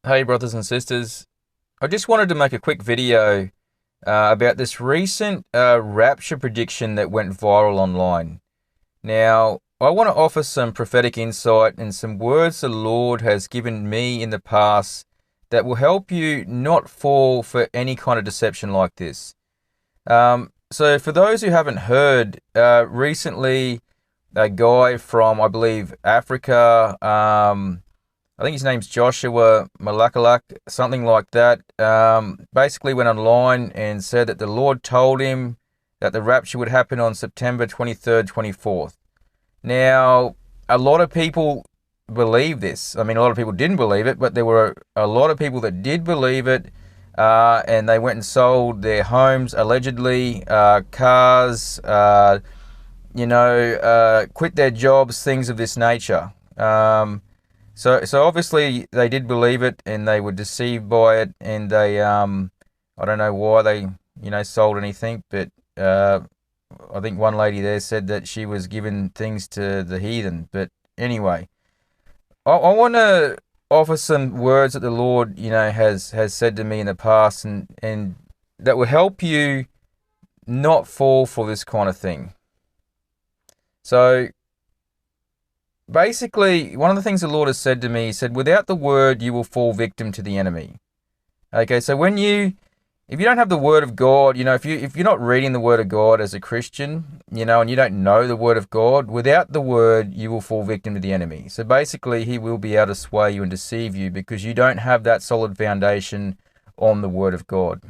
Hey brothers and sisters, I just wanted to make a quick video about this recent rapture prediction that went viral online. Now, I want to offer some prophetic insight and some words the Lord has given me in the past that will help you not fall for any kind of deception like this. So for those who haven't heard, recently a guy from, I believe, Africa, I think his name's Joshua Mhlakela, something like that. Basically went online and said that the Lord told him that the rapture would happen on September 23rd, 24th. Now, a lot of people believe this. I mean, a lot of people didn't believe it, but there were a lot of people that did believe it, and they went and sold their homes, allegedly, cars, quit their jobs, things of this nature. So obviously they did believe it, and they were deceived by it, and they I don't know why they sold anything, but I think one lady there said that she was giving things to the heathen. But anyway, I want to offer some words that the Lord has said to me in the past, and that will help you not fall for this kind of thing. So basically, one of the things the Lord has said to me, he said, without the word, you will fall victim to the enemy. Okay, so if you don't have the word of God, if you're not reading the word of God as a Christian, and you don't know the word of God, without the word, you will fall victim to the enemy. So basically, he will be able to sway you and deceive you because you don't have that solid foundation on the word of God.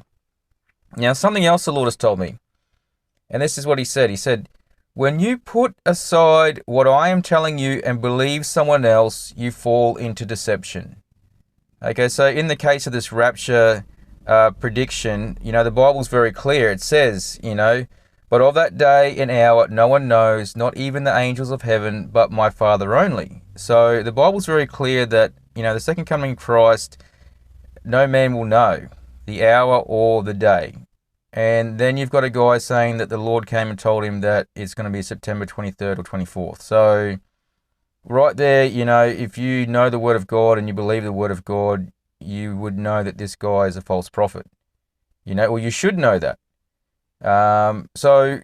Now, something else the Lord has told me, and this is what he said. He said, when you put aside what I am telling you and believe someone else, you fall into deception. Okay, so in the case of this rapture prediction, the Bible's very clear. It says, but of that day and hour no one knows, not even the angels of heaven, but my Father only. So the Bible's very clear that, the second coming of Christ, no man will know the hour or the day. And then you've got a guy saying that the Lord came and told him that it's going to be September 23rd or 24th. So right there, if you know the word of God and you believe the word of God, you would know that this guy is a false prophet. Or you should know that. So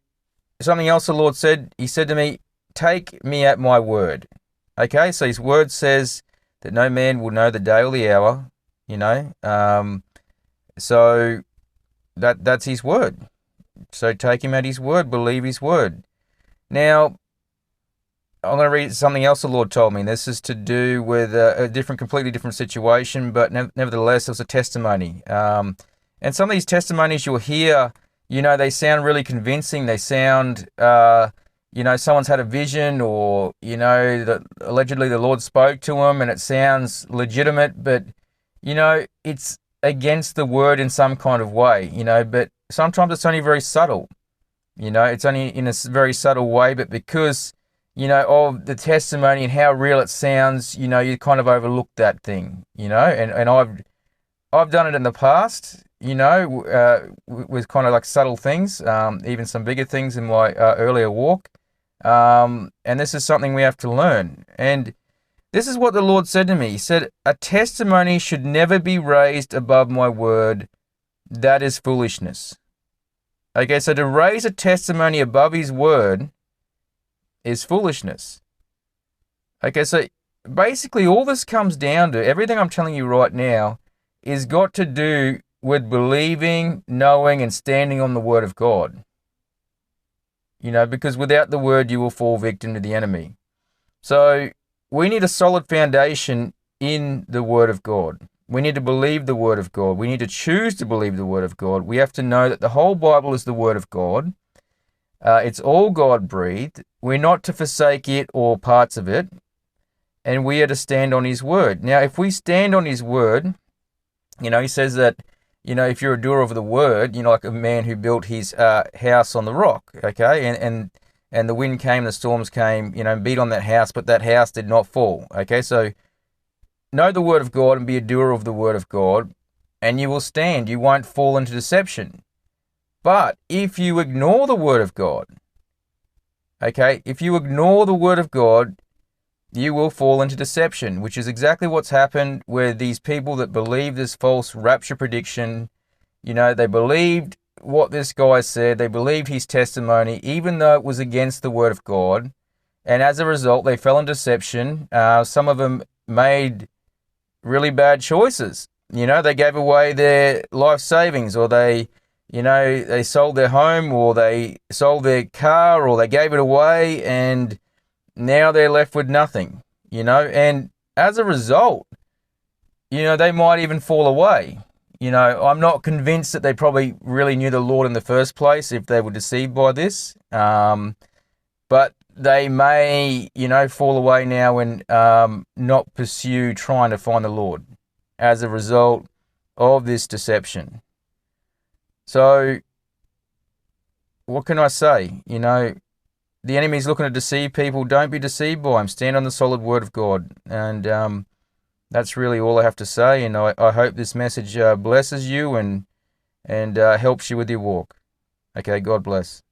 something else the Lord said, he said to me, take me at my word. Okay, so his word says that no man will know the day or the hour, so that's his word. So take him at his word, believe his word. Now, I'm going to read something else the Lord told me. This is to do with a completely different situation, but nevertheless, it was a testimony. And some of these testimonies you'll hear, they sound really convincing. They sound, someone's had a vision, or, that allegedly the Lord spoke to them, and it sounds legitimate, but, it's against the word in some kind of way, but sometimes it's only very subtle. It's only in a very subtle way, but because of the testimony and how real it sounds, you kind of overlook that thing, and I've done it in the past, with kind of like subtle things, even some bigger things in my earlier walk, and this is something we have to learn. And this is what the Lord said to me. He said, a testimony should never be raised above my word. That is foolishness. Okay, so to raise a testimony above his word is foolishness. Okay, so basically all this comes down to, everything I'm telling you right now, is got to do with believing, knowing, and standing on the word of God. Because without the word, you will fall victim to the enemy. So we need a solid foundation in the word of God. We need to believe the word of God. We need to choose to believe the word of God. We have to know that the whole Bible is the word of God. It's all God-breathed. We're not to forsake it or parts of it. And we are to stand on his word. Now, if we stand on his word, he says that, if you're a doer of the word, like a man who built his house on the rock, okay? And the wind came, the storms came, beat on that house, but that house did not fall. Okay, so know the word of God and be a doer of the word of God, and you will stand. You won't fall into deception. But if you ignore the word of God, okay, if you ignore the word of God, you will fall into deception, which is exactly what's happened with these people that believe this false rapture prediction. They believed what this guy said. They believed his testimony, even though it was against the word of God. And as a result, they fell in deception. Some of them made really bad choices. They gave away their life savings, or they sold their home, or they sold their car, or they gave it away, and now they're left with nothing, and as a result, they might even fall away. I'm not convinced that they probably really knew the Lord in the first place if they were deceived by this. But they may, fall away now and not pursue trying to find the Lord as a result of this deception. So, what can I say? The enemy's looking to deceive people. Don't be deceived by him. Stand on the solid word of God. And that's really all I have to say. And I hope this message blesses you and helps you with your walk. Okay, God bless.